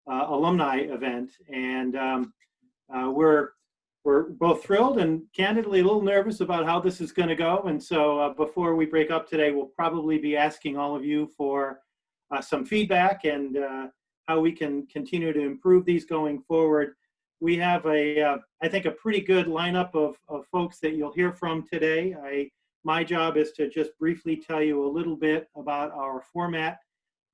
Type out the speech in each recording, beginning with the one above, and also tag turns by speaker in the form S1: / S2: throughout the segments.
S1: alumni event, and we're both thrilled and candidly a little nervous about how this is going to go. And so before we break up today, we'll probably be asking all of you for some feedback and how we can continue to improve these going forward. We have I think, a pretty good lineup of folks that you'll hear from today. My job is to just briefly tell you a little bit about our format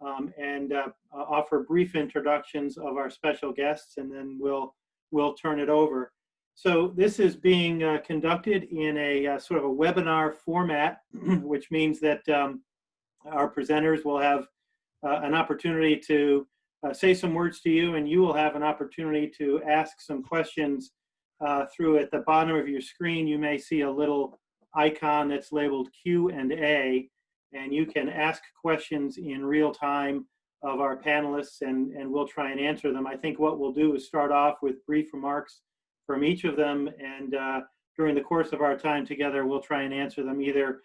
S1: and offer brief introductions of our special guests, and then we'll turn it over. So this is being conducted in a sort of a webinar format, which means that our presenters will have an opportunity to say some words to you, and you will have an opportunity to ask some questions through. At the bottom of your screen, you may see a little icon that's labeled Q&A, and you can ask questions in real time of our panelists, and we'll try and answer them. I think what we'll do is start off with brief remarks from each of them, and during the course of our time together, we'll try and answer them either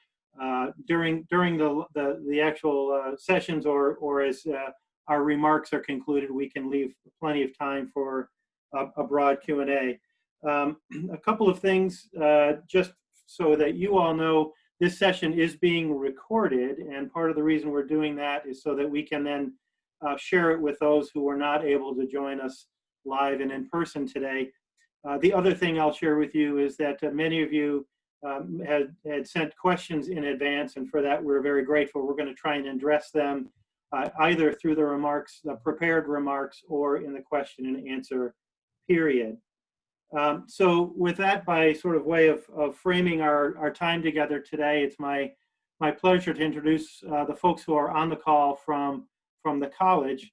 S1: during the actual sessions, or as our remarks are concluded, we can leave plenty of time for a broad Q&A. A couple of things, just so that you all know, this session is being recorded, and part of the reason we're doing that is so that we can then share it with those who were not able to join us live and in person today. The other thing I'll share with you is that many of you had sent questions in advance, and for that we're very grateful. We're going to try and address them either through the remarks, the prepared remarks, or in the question and answer period. So with that, by sort of way of framing our time together today, it's my pleasure to introduce the folks who are on the call from the college.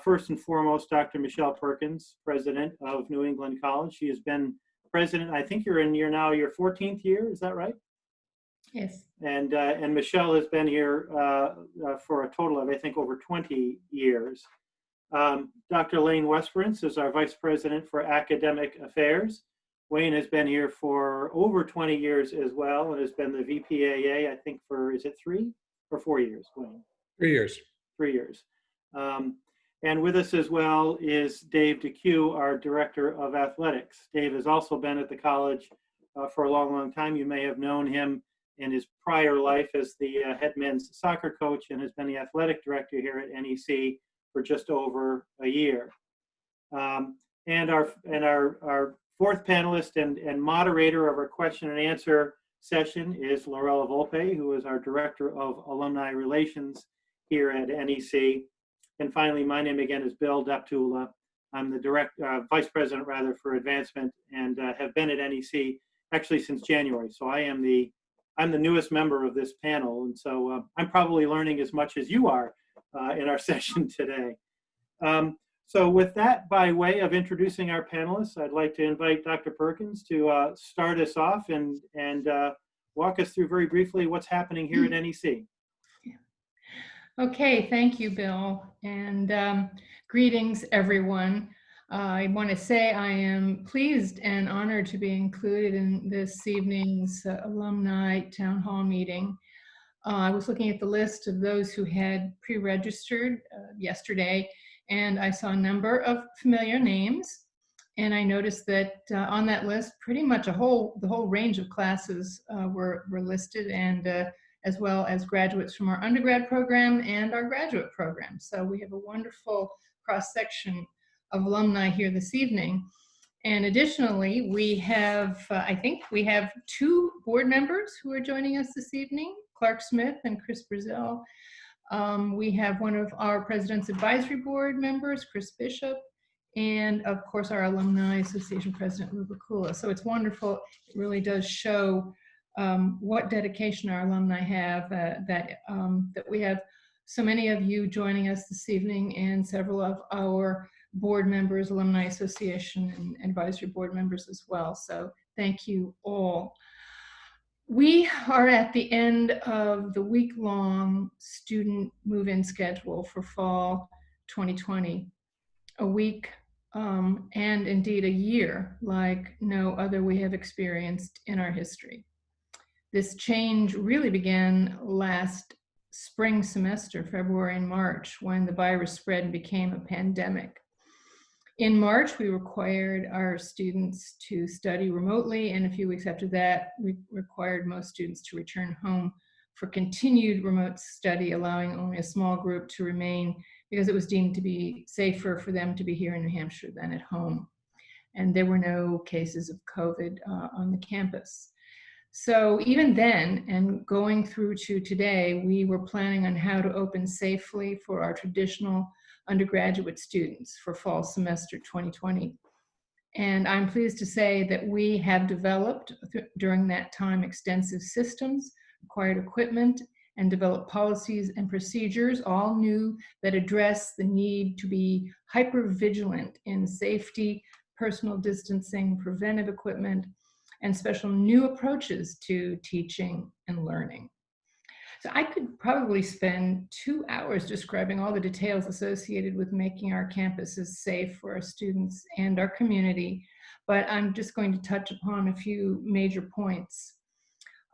S1: First and foremost, Dr. Michele Perkins, president of New England College. She has been president, I think you're in now your 14th year, is that right?
S2: Yes.
S1: And Michele has been here for a total of, I think, over 20 years. Dr. Lane Westprince is our vice president for academic affairs. Wayne has been here for over 20 years as well, and has been the VPAA, I think, for, is it 3 or 4 years, Wayne?
S3: 3 years.
S1: 3 years. And with us as well is Dave DeCue, our director of athletics. Dave has also been at the college for a long, long time. You may have known him in his prior life as the head men's soccer coach, and has been the athletic director here at NEC for just over a year. And our fourth panelist and moderator of our question and answer session is Lorella Volpe, who is our director of alumni relations here at NEC. And finally, my name again is Bill Deptula. I'm the vice president rather for advancement, and have been at NEC actually since January. So I'm the newest member of this panel, and so I'm probably learning as much as you are in our session today. So with that, by way of introducing our panelists, I'd like to invite Dr. Perkins to start us off and walk us through very briefly what's happening here at NEC.
S2: Okay, thank you, Bill, and greetings, everyone. I want to say I am pleased and honored to be included in this evening's alumni town hall meeting. I was looking at the list of those who had pre-registered yesterday, and I saw a number of familiar names. And I noticed that on that list, pretty much the whole range of classes were listed, and as well as graduates from our undergrad program and our graduate program. So we have a wonderful cross-section of alumni here this evening. And additionally, we have, I think we have 2 board members who are joining us this evening, Clark Smith and Chris Brazil. We have one of our President's Advisory Board members, Chris Bishop, and of course our Alumni Association President, Lou Bakula. So it's wonderful. It really does show what dedication our alumni have, that we have so many of you joining us this evening, and several of our board members, Alumni Association and Advisory Board members as well. So thank you all. We are at the end of the week-long student move-in schedule for fall 2020, a week and indeed a year like no other we have experienced in our history. This change really began last spring semester, February and March, when the virus spread and became a pandemic. In March, we required our students to study remotely, and a few weeks after that, we required most students to return home for continued remote study, allowing only a small group to remain because it was deemed to be safer for them to be here in New Hampshire than at home. And there were no cases of COVID on the campus. So even then, and going through to today, we were planning on how to open safely for our traditional undergraduate students for fall semester 2020. And I'm pleased to say that we have developed during that time extensive systems, acquired equipment, and developed policies and procedures, all new, that address the need to be hyper vigilant in safety, personal distancing, preventive equipment, and special new approaches to teaching and learning. So I could probably spend 2 hours describing all the details associated with making our campuses safe for our students and our community, but I'm just going to touch upon a few major points.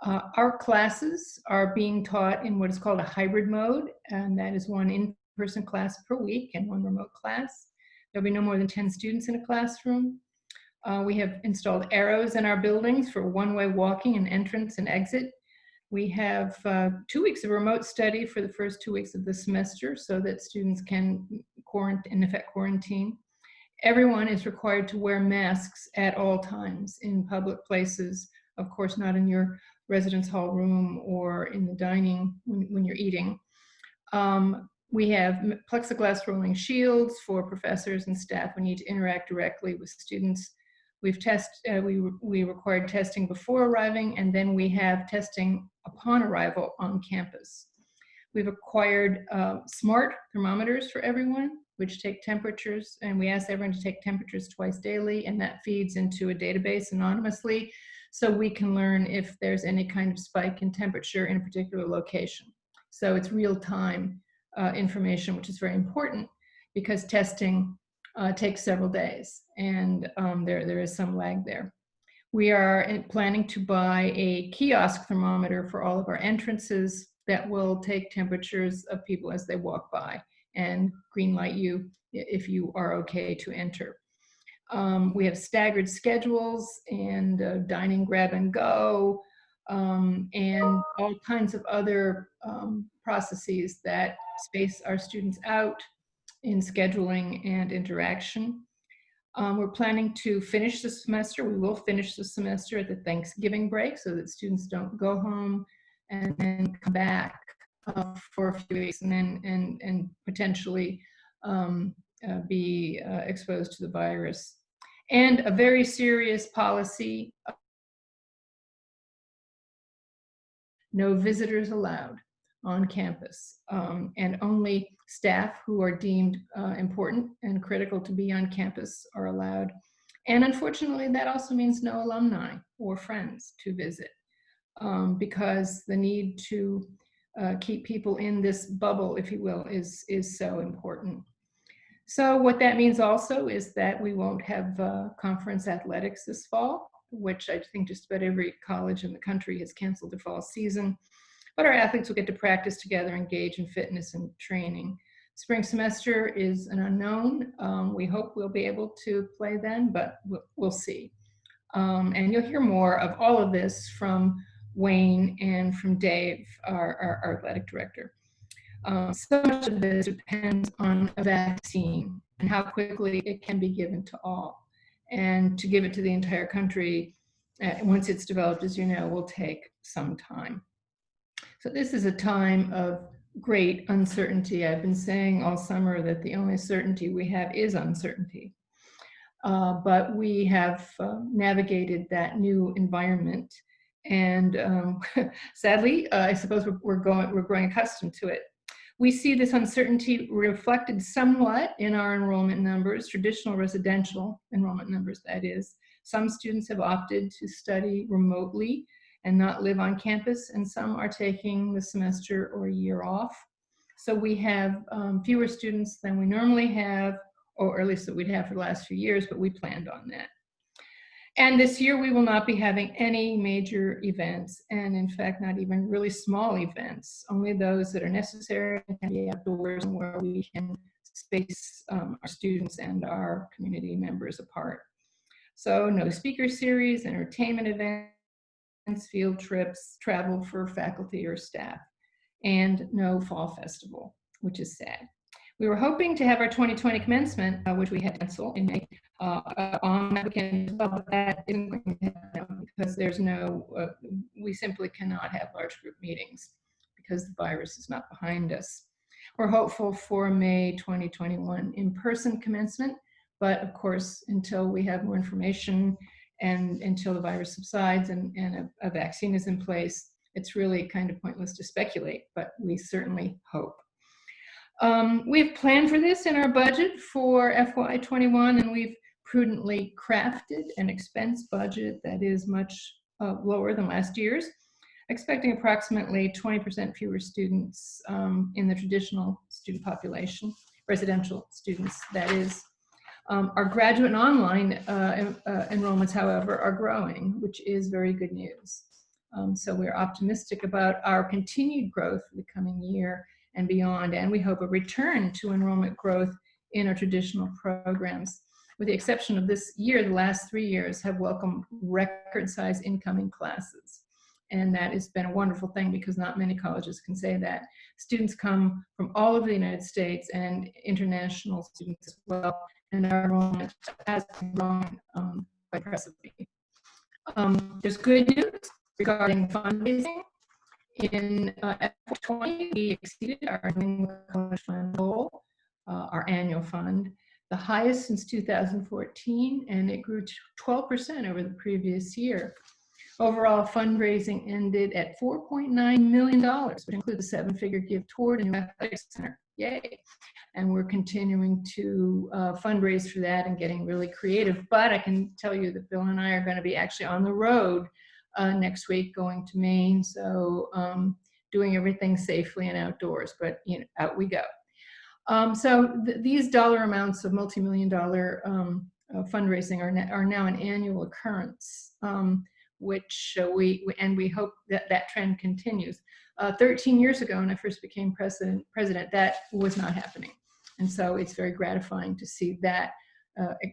S2: Our classes are being taught in what is called a hybrid mode, and that is one in-person class per week and one remote class. There'll be no more than 10 students in a classroom. We have installed arrows in our buildings for one-way walking and entrance and exit. We have 2 weeks of remote study for the first 2 weeks of the semester so that students can in effect quarantine. Everyone is required to wear masks at all times in public places, of course not in your residence hall room or in the dining when you're eating. We have plexiglass rolling shields for professors and staff who need to interact directly with students. We required testing before arriving, and then we have testing upon arrival on campus. We've acquired smart thermometers for everyone, which take temperatures, and we ask everyone to take temperatures twice daily, and that feeds into a database anonymously, so we can learn if there's any kind of spike in temperature in a particular location. So it's real-time information, which is very important because testing takes several days, and there is some lag there. We are planning to buy a kiosk thermometer for all of our entrances that will take temperatures of people as they walk by and green light you if you are okay to enter. We have staggered schedules and dining grab and go and all kinds of other processes that space our students out in scheduling and interaction. We're planning to finish the semester. We will finish the semester at the Thanksgiving break so that students don't go home and then come back for a few weeks and then potentially be exposed to the virus. And a very serious policy: no visitors allowed on campus, and only staff who are deemed important and critical to be on campus are allowed. And unfortunately, that also means no alumni or friends to visit, because the need to keep people in this bubble, if you will, is so important. So what that means also is that we won't have conference athletics this fall, which I think just about every college in the country has canceled their fall season. But our athletes will get to practice together, engage in fitness and training. Spring semester is an unknown. We hope we'll be able to play then, but we'll see. And you'll hear more of all of this from Wayne and from Dave, our athletic director. So much of this depends on a vaccine and how quickly it can be given to all. And to give it to the entire country, once it's developed, as you know, will take some time. So this is a time of great uncertainty. I've been saying all summer that the only certainty we have is uncertainty. But we have navigated that new environment, and sadly, I suppose we're growing accustomed to it. We see this uncertainty reflected somewhat in our enrollment numbers, traditional residential enrollment numbers, that is. Some students have opted to study remotely and not live on campus, and some are taking the semester or a year off. So we have fewer students than we normally have, or at least that we'd have for the last few years, but we planned on that. And this year we will not be having any major events, and in fact, not even really small events, only those that are necessary and can be outdoors and where we can space our students and our community members apart. So no speaker series, entertainment events, field trips, travel for faculty or staff, and no fall festival, which is sad. We were hoping to have our 2020 commencement, which we had canceled in May, on that weekend as well, but that isn't going to happen because there's no, we simply cannot have large group meetings because the virus is not behind us. We're hopeful for May 2021 in-person commencement, but of course, until we have more information and until the virus subsides and a vaccine is in place, it's really kind of pointless to speculate, but we certainly hope. We have planned for this in our budget for FY21, and we've prudently crafted an expense budget that is much lower than last year's, expecting approximately 20% fewer students in the traditional student population, residential students, that is. Our graduate and online enrollments, however, are growing, which is very good news. So we're optimistic about our continued growth for the coming year and beyond, and we hope a return to enrollment growth in our traditional programs. With the exception of this year, the last 3 years have welcomed record-sized incoming classes. And that has been a wonderful thing because not many colleges can say that. Students come from all over the United States and international students as well, and our enrollment has grown quite impressively. There's good news regarding fundraising. In FY20, we exceeded our New England College Fund goal, our annual fund, the highest since 2014, and it grew 12% over the previous year. Overall fundraising ended at $4.9 million, which includes a seven-figure gift toward a new athletics center. Yay! And we're continuing to fundraise for that and getting really creative. But I can tell you that Bill and I are going to be actually on the road next week, going to Maine, so doing everything safely and outdoors, but you know, out we go. These dollar amounts of multi-million-dollar fundraising are now an annual occurrence, which we hope that that trend continues. 13 years ago, when I first became president, that was not happening, and so it's very gratifying to see that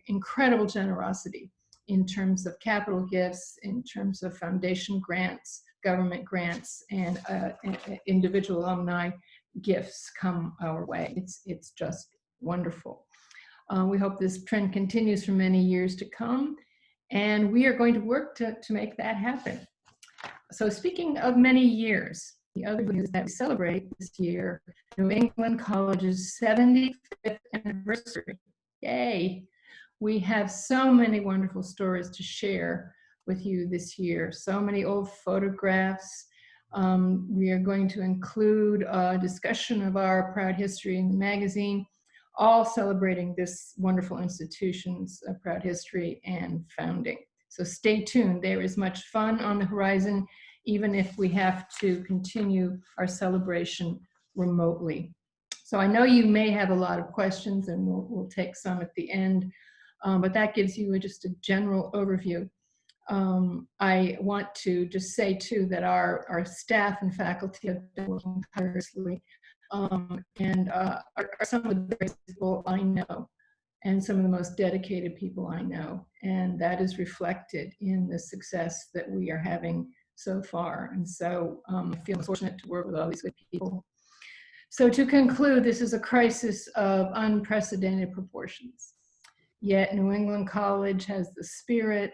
S2: incredible generosity in terms of capital gifts, in terms of foundation grants, government grants, and individual alumni gifts come our way. It's just wonderful. We hope this trend continues for many years to come, and we are going to work to make that happen. So speaking of many years, the other good news is that we celebrate this year New England College's 75th anniversary. Yay! We have so many wonderful stories to share with you this year, so many old photographs. We are going to include a discussion of our proud history in the magazine, all celebrating this wonderful institution's proud history and founding. So stay tuned. There is much fun on the horizon, even if we have to continue our celebration remotely. So I know you may have a lot of questions, and we'll take some at the end. But that gives you just a general overview. I want to just say too that our staff and faculty have been working tirelessly, and are some of the best people I know, and some of the most dedicated people I know, and that is reflected in the success that we are having so far. And so I feel fortunate to work with all these good people. So to conclude, this is a crisis of unprecedented proportions. Yet New England College has the spirit,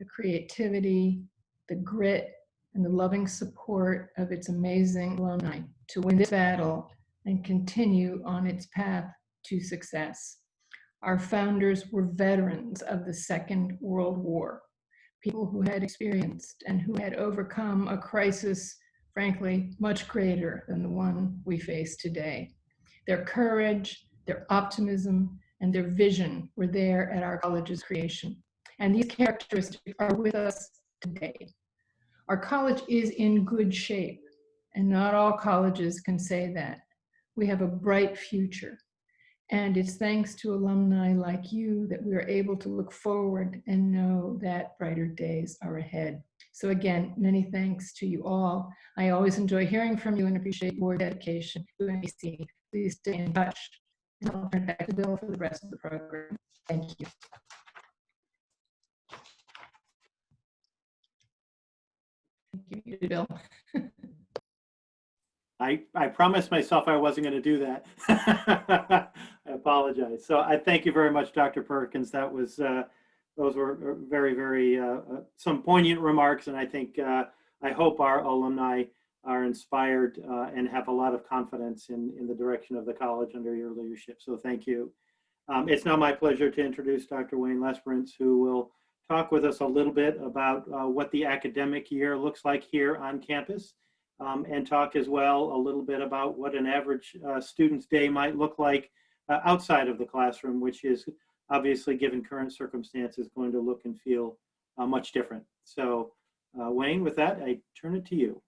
S2: the creativity, the grit, and the loving support of its amazing alumni to win this battle and continue on its path to success. Our founders were veterans of the Second World War, people who had experienced and who had overcome a crisis, frankly, much greater than the one we face today. Their courage, their optimism, and their vision were there at our college's creation. And these characteristics are with us today. Our college is in good shape, and not all colleges can say that. We have a bright future, And it's thanks to alumni like you that we are able to look forward and know that brighter days are ahead. So again, many thanks to you all. I always enjoy hearing from you and appreciate your dedication to NBC. Please stay in touch. And I'll turn it back to Bill for the rest of the program. Thank you. Thank you, Bill.
S1: I promised myself I wasn't going to do that. I apologize. So I thank you very much, Dr. Perkins. That was those were very, very some poignant remarks, and I think I hope our alumni are inspired and have a lot of confidence in the direction of the college under your leadership. So thank you. It's now my pleasure to introduce Dr. Wayne Lesperance, who will talk with us a little bit about what the academic year looks like here on campus. And talk as well a little bit about what an average student's day might look like outside of the classroom, which is obviously, given current circumstances, going to look and feel much different. So Wayne, with that, I turn it to you.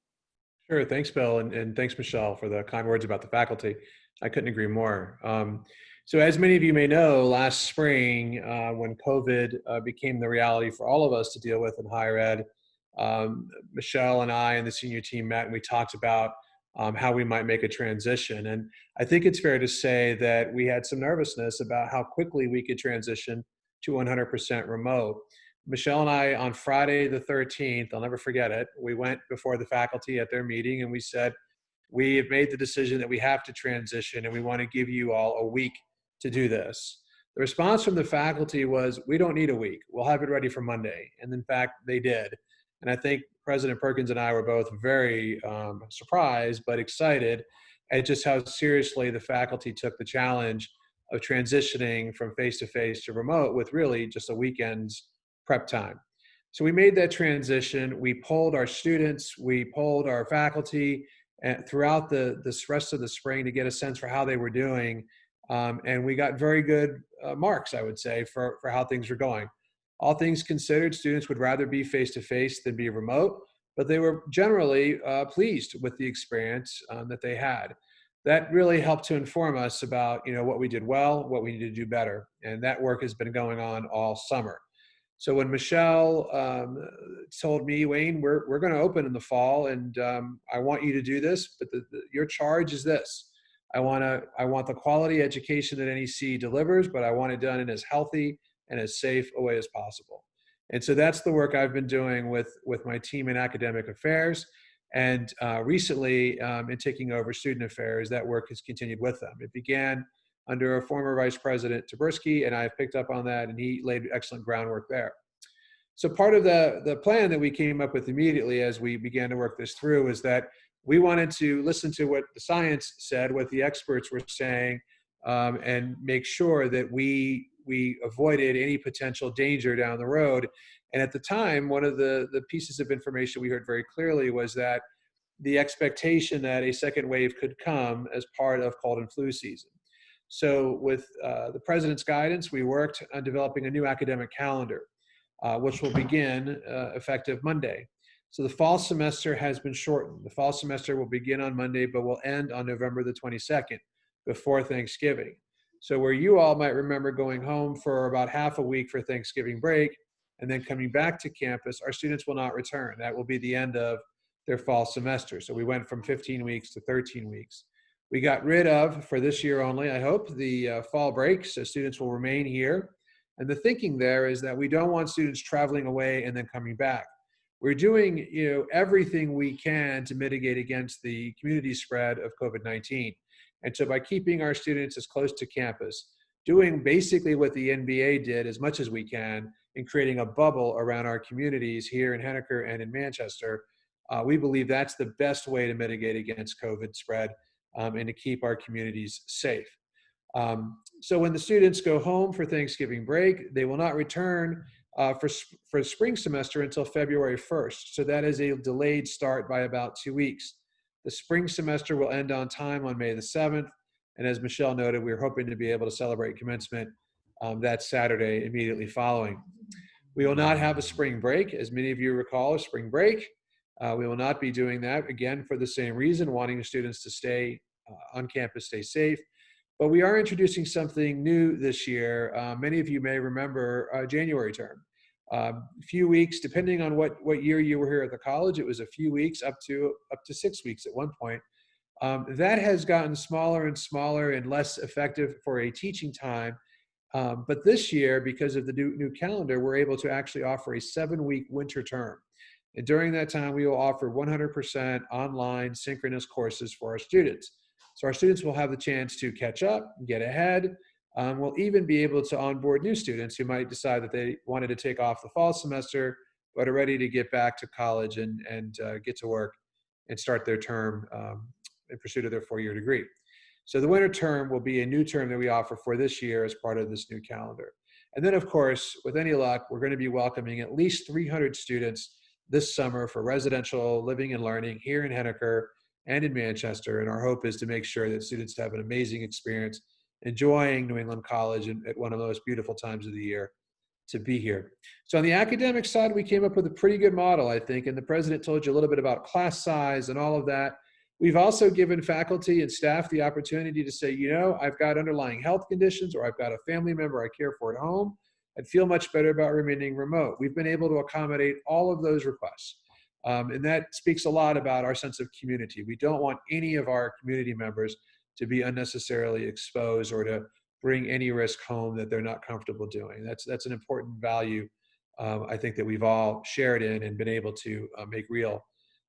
S3: Sure, thanks, Bill, and thanks, Michele, for the kind words about the faculty. I couldn't agree more. So as many of you may know, last spring, when COVID became the reality for all of us to deal with in higher ed, Michele and I and the senior team met and we talked about how we might make a transition. And I think it's fair to say that we had some nervousness about how quickly we could transition to 100% remote. Michele and I, on Friday the 13th, I'll never forget it, we went before the faculty at their meeting and we said, we have made the decision that we have to transition and we want to give you all a week to do this. The response from the faculty was, we don't need a week. We'll have it ready for Monday. And in fact, they did. And I think President Perkins and I were both very surprised, but excited at just how seriously the faculty took the challenge of transitioning from face-to-face to remote with really just a weekend's prep time. So we made that transition. We polled our students, we polled our faculty throughout this rest of the spring to get a sense for how they were doing. And we got very good marks, I would say, for how things were going. All things considered, students would rather be face-to-face than be remote, but they were generally pleased with the experience that they had. That really helped to inform us about what we did well, what we need to do better. And that work has been going on all summer. So when Michele told me, Wayne, we're going to open in the fall and I want you to do this, but your charge is this. I want the quality education that NEC delivers, but I want it done in as healthy and as safe a way as possible. And so that's the work I've been doing with my team in academic affairs. And recently, in taking over student affairs, that work has continued with them. It began under a former Vice President Taberski, and I've picked up on that, and he laid excellent groundwork there. So part of the plan that we came up with immediately as we began to work this through is that we wanted to listen to what the science said, what the experts were saying, and make sure that we avoided any potential danger down the road. And at the time, one of the pieces of information we heard very clearly was that the expectation that a second wave could come as part of cold and flu season. So with the president's guidance, we worked on developing a new academic calendar, which will begin effective Monday. So the fall semester has been shortened. The fall semester will begin on Monday, but will end on November the 22nd, before Thanksgiving. So where you all might remember going home for about half a week for Thanksgiving break and then coming back to campus, our students will not return. That will be the end of their fall semester. So we went from 15 weeks to 13 weeks. We got rid of, for this year only, I hope, the fall break, so students will remain here. And the thinking there is that we don't want students traveling away and then coming back. We're doing everything we can to mitigate against the community spread of COVID-19. And so by keeping our students as close to campus, doing basically what the NBA did as much as we can in creating a bubble around our communities here in Henniker and in Manchester, we believe that's the best way to mitigate against COVID spread and to keep our communities safe. So when the students go home for Thanksgiving break, they will not return for spring semester until February 1st. So that is a delayed start by about 2 weeks. The spring semester will end on time on May the 7th. And as Michele noted, we're hoping to be able to celebrate commencement that Saturday immediately following. We will not have a spring break. As many of you recall, a spring break. We will not be doing that, again, for the same reason, wanting students to stay on campus, stay safe. But we are introducing something new this year. Many of you may remember January term. A few weeks, depending on what year you were here at the college, it was a few weeks up to 6 weeks at one point. That has gotten smaller and smaller and less effective for a teaching time. But this year, because of the new calendar, we're able to actually offer a 7-week winter term. And during that time, we will offer 100% online synchronous courses for our students. So our students will have the chance to catch up, get ahead. We'll even be able to onboard new students who might decide that they wanted to take off the fall semester, but are ready to get back to college and get to work and start their term in pursuit of their 4-year degree. So the winter term will be a new term that we offer for this year as part of this new calendar. And then, of course, with any luck, we're going to be welcoming at least 300 students this summer for residential living and learning here in Henniker and in Manchester. And our hope is to make sure that students have an amazing experience enjoying New England College at one of the most beautiful times of the year to be here. So on the academic side, we came up with a pretty good model, I think, and the president told you a little bit about class size and all of that. We've also given faculty and staff the opportunity to say, you know, I've got underlying health conditions, or I've got a family member I care for at home. I'd feel much better about remaining remote. We've been able to accommodate all of those requests. And that speaks a lot about our sense of community. We don't want any of our community members to be unnecessarily exposed or to bring any risk home that they're not comfortable doing. That's an important value, I think, that we've all shared in and been able to make real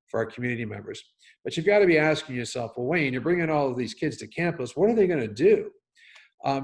S3: for our community members. But you've got to be asking yourself, well, Wayne, you're bringing all of these kids to campus. What are they going to do?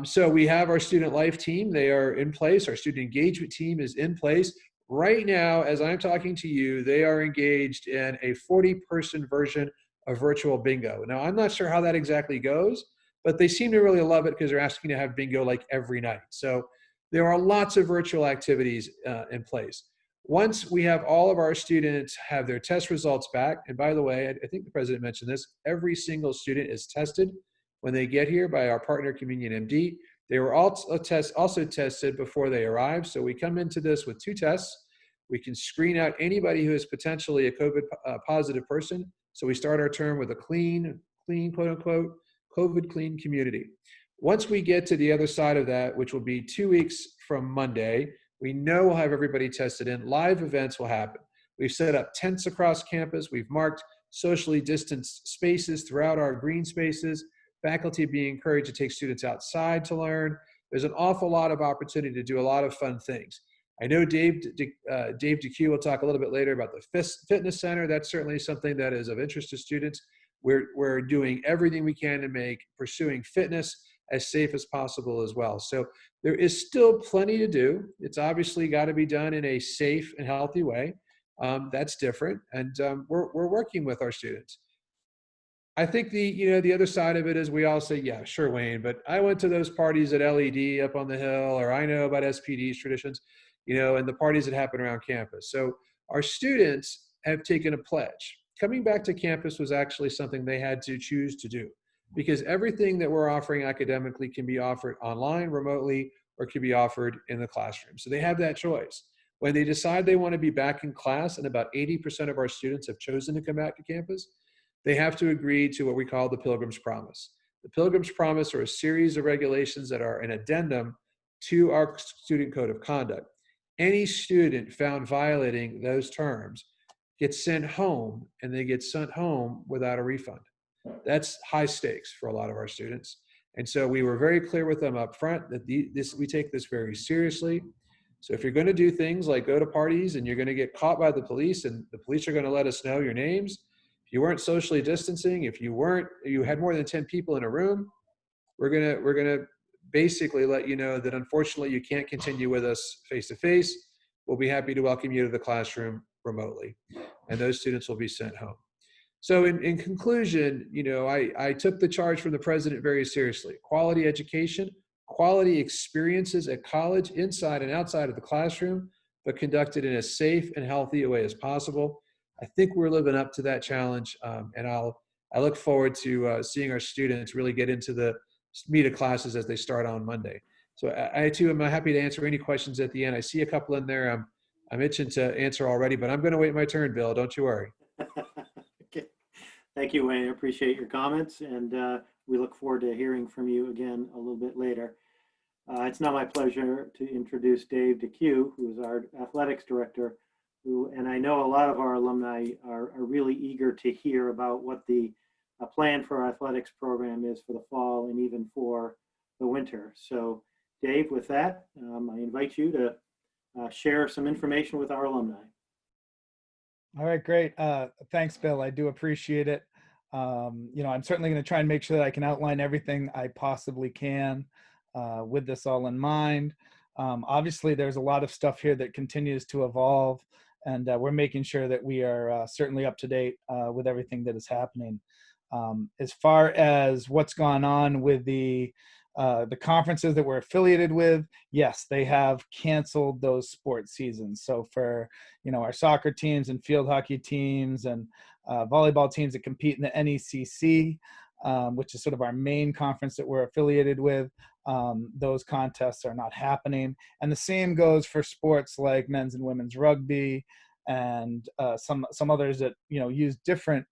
S3: So we have our student life team. They are in place. Our student engagement team is in place. Right now, as I'm talking to you, they are engaged in a 40-person version of virtual bingo. Now, I'm not sure how that exactly goes, but they seem to really love it because they're asking to have bingo like every night. So there are lots of virtual activities in place. Once we have all of our students have their test results back, and by the way, I think the president mentioned this, every single student is tested when they get here by our partner Communion MD. They were also tested before they arrived. So we come into this with 2 tests. We can screen out anybody who is potentially a COVID positive person. So we start our term with a clean, quote unquote, COVID clean community. Once we get to the other side of that, which will be 2 weeks from Monday, we know we'll have everybody tested in. Live events will happen. We've set up tents across campus. We've marked socially distanced spaces throughout our green spaces. Faculty being encouraged to take students outside to learn. There's an awful lot of opportunity to do a lot of fun things. I know Dave DeQ will talk a little bit later about the fitness center. That's certainly something that is of interest to students. We're doing everything we can to make pursuing fitness as safe as possible as well. So there is still plenty to do. It's obviously got to be done in a safe and healthy way. That's different, and we're working with our students. I think the other side of it is we all say, yeah, sure, Wayne, but I went to those parties at LED up on the hill, or I know about SPD's traditions, and the parties that happen around campus. So our students have taken a pledge. Coming back to campus was actually something they had to choose to do, because everything that we're offering academically can be offered online, remotely, or can be offered in the classroom. So they have that choice. When they decide they want to be back in class, and about 80% of our students have chosen to come back to campus, they have to agree to what we call the Pilgrim's Promise. The Pilgrim's Promise are a series of regulations that are an addendum to our student code of conduct. Any student found violating those terms gets sent home, and they get sent home without a refund. That's high stakes for a lot of our students. And so we were very clear with them up front that we take this very seriously. So if you're going to do things like go to parties and you're going to get caught by the police, and the police are going to let us know your names, if you weren't socially distancing, if you had more than 10 people in a room, we're gonna basically let you know that unfortunately you can't continue with us face to face. We'll be happy to welcome you to the classroom remotely, and those students will be sent home. So in conclusion, I took the charge from the president very seriously. Quality education, quality experiences at college, inside and outside of the classroom, but conducted in as safe and healthy a way as possible. I think we're living up to that challenge, and I look forward to seeing our students really get into the meat of classes as they start on Monday. So I too am happy to answer any questions at the end. I see a couple in there I'm itching to answer already, but I'm going to wait my turn, Bill. Don't you worry.
S1: Okay. Thank you, Wayne. I appreciate your comments, and we look forward to hearing from you again a little bit later. It's now my pleasure to introduce Dave DeQ, who is our athletics director, and I know a lot of our alumni are really eager to hear about what the plan for our athletics program is for the fall and even for the winter. So Dave, with that, I invite you to share some information with our alumni.
S4: All right, great. Thanks, Bill. I do appreciate it. I'm certainly going to try and make sure that I can outline everything I possibly can with this all in mind. Obviously, there's a lot of stuff here that continues to evolve, and we're making sure that we are certainly up to date with everything that is happening. As far as what's gone on with the conferences that we're affiliated with, yes, they have canceled those sports seasons. So for our soccer teams and field hockey teams and volleyball teams that compete in the NECC, which is sort of our main conference that we're affiliated with, those contests are not happening. And the same goes for sports like men's and women's rugby and some others that use different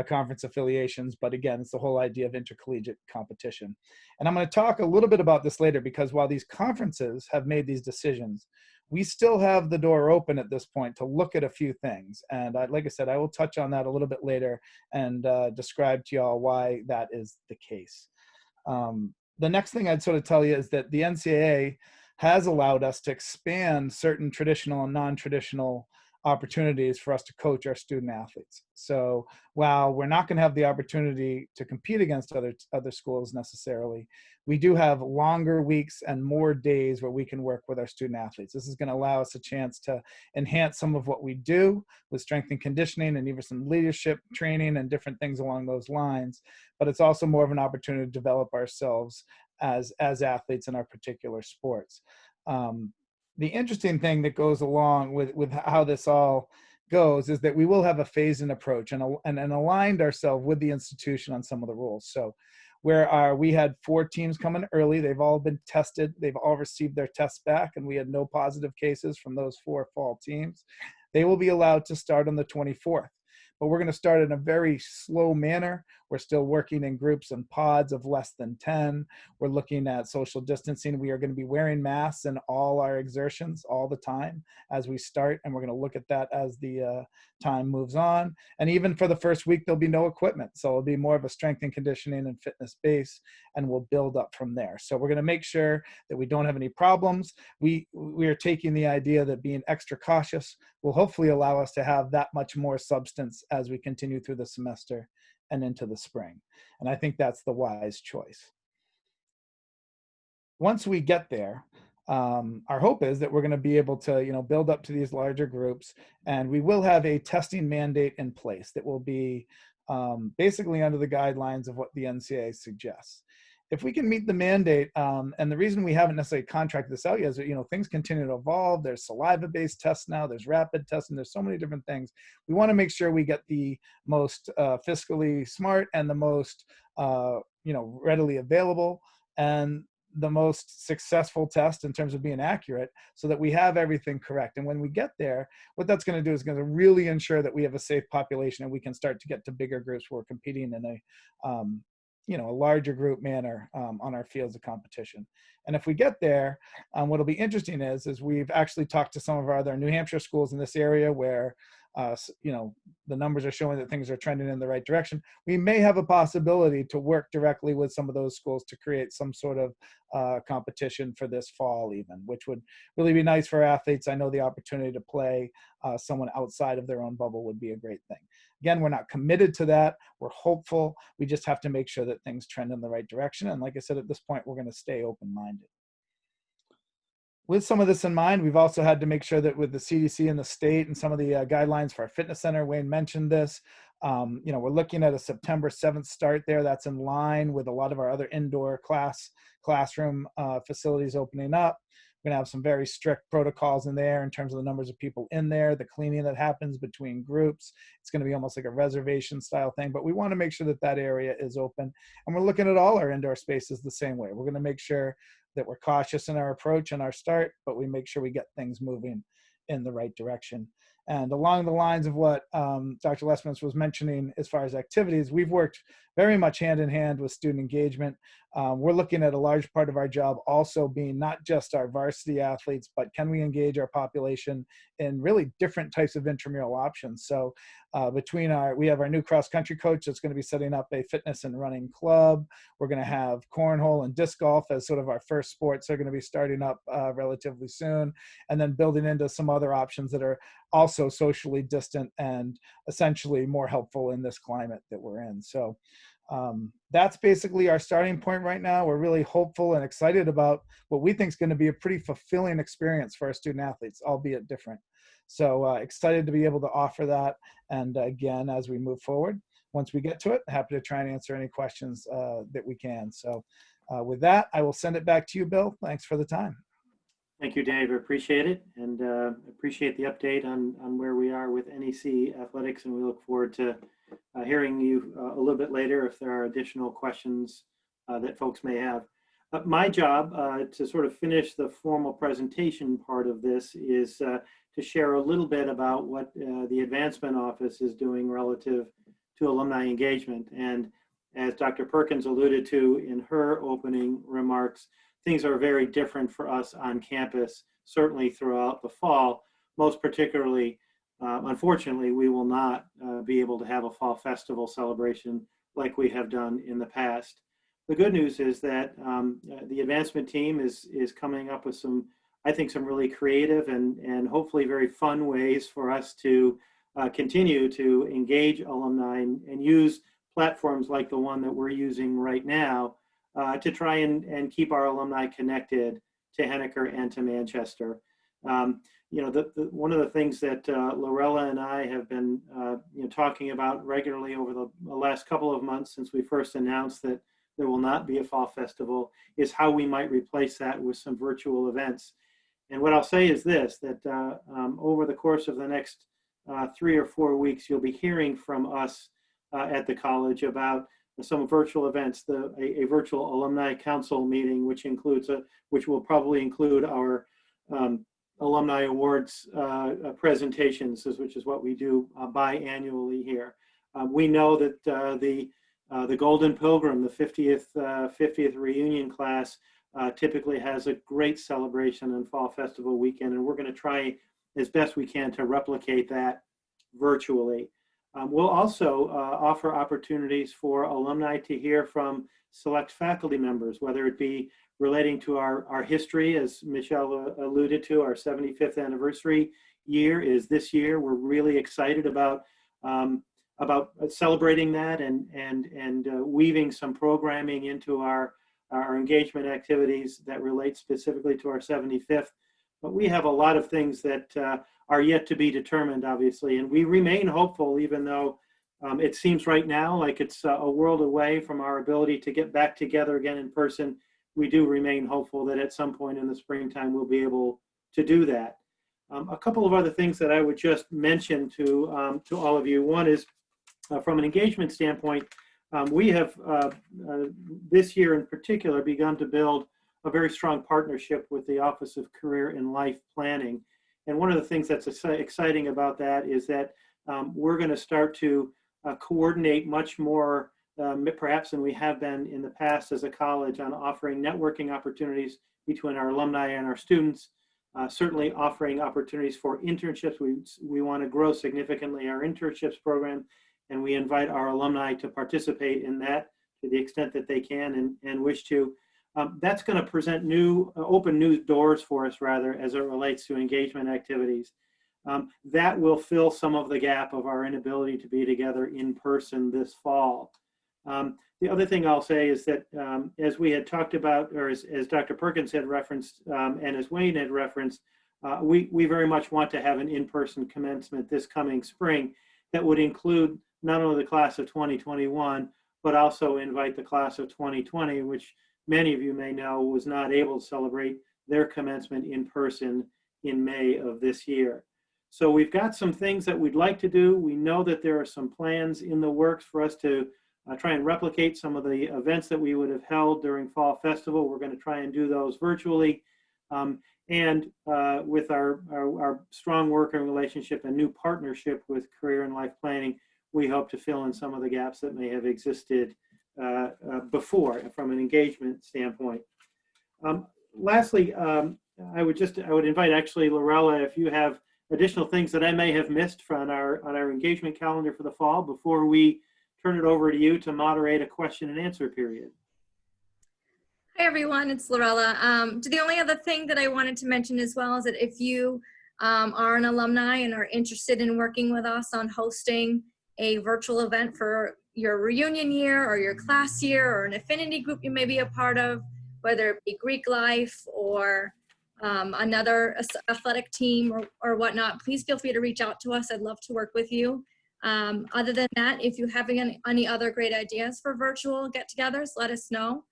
S4: conference affiliations, but again, it's the whole idea of intercollegiate competition. And I'm going to talk a little bit about this later, because while these conferences have made these decisions, we still have the door open at this point to look at a few things. And like I said, I will touch on that a little bit later and describe to y'all why that is the case. The next thing I'd sort of tell you is that the NCAA has allowed us to expand certain traditional and non-traditional opportunities for us to coach our student athletes. So while we're not going to have the opportunity to compete against other schools necessarily, we do have longer weeks and more days where we can work with our student athletes. This is going to allow us a chance to enhance some of what we do with strength and conditioning and even some leadership training and different things along those lines. But it's also more of an opportunity to develop ourselves as athletes in our particular sports. The interesting thing that goes along with how this all goes is that we will have a phased-in approach and aligned ourselves with the institution on some of the rules. So we had 4 teams coming early. They've all been tested. They've all received their tests back, and we had no positive cases from those 4 fall teams. They will be allowed to start on the 24th. But we're going to start in a very slow manner. We're still working in groups and pods of less than 10. We're looking at social distancing. We are going to be wearing masks in all our exertions all the time as we start, and we're going to look at that as the time moves on. And even for the first week, there'll be no equipment. So it'll be more of a strength and conditioning and fitness base, and we'll build up from there. So we're going to make sure that we don't have any problems. We are taking the idea that being extra cautious will hopefully allow us to have that much more substance as we continue through the semester and into the spring. And I think that's the wise choice. Once we get there, our hope is that we're going to be able to, build up to these larger groups, and we will have a testing mandate in place that will be basically under the guidelines of what the NCAA suggests. If we can meet the mandate, and the reason we haven't necessarily contracted this out yet is that, things continue to evolve. There's saliva-based tests now, there's rapid testing, there's so many different things. We want to make sure we get the most fiscally smart and the most, readily available and the most successful test in terms of being accurate, so that we have everything correct. And when we get there, what that's going to do is going to really ensure that we have a safe population and we can start to get to bigger groups who are competing in a larger group manner on our fields of competition. And if we get there, what'll be interesting is we've actually talked to some of our other New Hampshire schools in this area where, the numbers are showing that things are trending in the right direction. We may have a possibility to work directly with some of those schools to create some sort of competition for this fall even, which would really be nice for athletes. I know the opportunity to play someone outside of their own bubble would be a great thing. Again, we're not committed to that. We're hopeful. We just have to make sure that things trend in the right direction. And like I said, at this point, we're going to stay open-minded. With some of this in mind, we've also had to make sure that with the CDC and the state and some of the guidelines for our fitness center, Wayne mentioned this, we're looking at a September 7th start there. That's in line with a lot of our other indoor classroom facilities opening up. We're going to have some very strict protocols in there in terms of the numbers of people in there, the cleaning that happens between groups. It's going to be almost like a reservation style thing, but we want to make sure that that area is open. And we're looking at all our indoor spaces the same way. We're going to make sure that we're cautious in our approach and our start, but we make sure we get things moving in the right direction. And along the lines of what Dr. Lesmans was mentioning as far as activities, we've worked very much hand in hand with student engagement. We're looking at a large part of our job also being not just our varsity athletes, but can we engage our population in really different types of intramural options. So we have our new cross country coach that's going to be setting up a fitness and running club. We're going to have cornhole and disc golf as sort of our first sports. They're going to be starting up relatively soon, and then building into some other options that are also socially distant and essentially more helpful in this climate that we're in. So that's basically our starting point right now. We're really hopeful and excited about what we think is going to be a pretty fulfilling experience for our student athletes, albeit different. So excited to be able to offer that. And again, as we move forward, once we get to it, happy to try and answer any questions that we can. So with that, I will send it back to you, Bill. Thanks for the time.
S1: Thank you, Dave. I appreciate it, and appreciate the update on where we are with NEC athletics, and we look forward to hearing you a little bit later if there are additional questions that folks may have. My job to sort of finish the formal presentation part of this is to share a little bit about what the Advancement Office is doing relative to alumni engagement. And as Dr. Perkins alluded to in her opening remarks, things are very different for us on campus, certainly throughout the fall. Most particularly, unfortunately, we will not be able to have a fall festival celebration like we have done in the past. The good news is that the advancement team is coming up with some, I think, some really creative and hopefully very fun ways for us to continue to engage alumni and use platforms like the one that we're using right now to try and keep our alumni connected to Henniker and to Manchester. You know, one of the things that Lorella and I have been talking about regularly over the last couple of months since we first announced that there will not be a fall festival is how we might replace that with some virtual events. And what I'll say is this, that over the course of the next 3 or 4 weeks, you'll be hearing from us at the college about some virtual events, a virtual alumni council meeting, which will probably include our alumni awards presentations, which is what we do biannually here. We know that the Golden Pilgrim, the 50th reunion class, typically has a great celebration on Fall Festival weekend, and we're going to try as best we can to replicate that virtually. We'll also offer opportunities for alumni to hear from select faculty members, whether it be relating to our history, as Michele alluded to. Our 75th anniversary year is this year. We're really excited about celebrating that and weaving some programming into our engagement activities that relate specifically to our 75th. But we have a lot of things that are yet to be determined, obviously, and we remain hopeful, even though it seems right now like it's a world away from our ability to get back together again in person. We do remain hopeful that at some point in the springtime we'll be able to do that. A couple of other things that I would just mention to all of you. One is from an engagement standpoint, we have this year in particular begun to build a very strong partnership with the Office of Career and Life Planning. And one of the things that's exciting about that is that we're going to start to coordinate much more, perhaps than we have been in the past as a college, on offering networking opportunities between our alumni and our students, certainly offering opportunities for internships. We want to grow significantly our internships program, and we invite our alumni to participate in that to the extent that they can and wish to. That's going to present open new doors for us, rather, as it relates to engagement activities. That will fill some of the gap of our inability to be together in person this fall. The other thing I'll say is that as we had talked about, or as Dr. Perkins had referenced, and as Wayne had referenced, we very much want to have an in-person commencement this coming spring that would include not only the class of 2021, but also invite the class of 2020, which many of you may know was not able to celebrate their commencement in person in May of this year. So we've got some things that we'd like to do. We know that there are some plans in the works for us to try and replicate some of the events that we would have held during Fall Festival. We're going to try and do those virtually. And with our strong working relationship and new partnership with Career and Life Planning, we hope to fill in some of the gaps that may have existed before from an engagement standpoint. Lastly, I would invite actually Lorella, if you have additional things that I may have missed from our engagement calendar for the fall before we turn it over to you to moderate a question and answer period.
S5: Hi everyone, it's Lorella. The only other thing that I wanted to mention as well is that if you are an alumni and are interested in working with us on hosting a virtual event for your reunion year or your class year or an affinity group you may be a part of, whether it be Greek life or another athletic team or whatnot, please feel free to reach out to us. I'd love to work with you. Other than that, if you have any other great ideas for virtual get-togethers, let us know.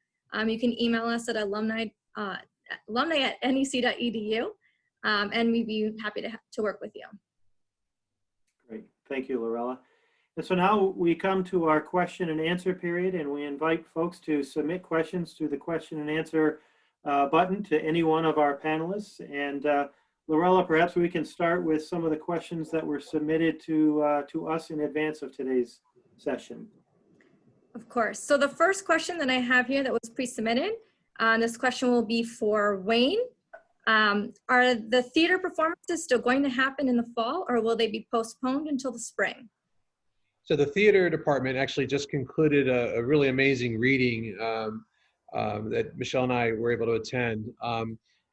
S5: You can email us at alumni@nec.edu, and we'd be happy to work with you.
S1: Great, thank you, Lorella. And so now we come to our question and answer period, and we invite folks to submit questions through the question and answer button to any one of our panelists. And Lorella, perhaps we can start with some of the questions that were submitted to us in advance of today's session.
S5: Of course. So the first question that I have here that was pre-submitted, this question will be for Wayne. Are the theater performances still going to happen in the fall, or will they be postponed until the spring?
S3: So the theater department actually just concluded a really amazing reading that Michele and I were able to attend.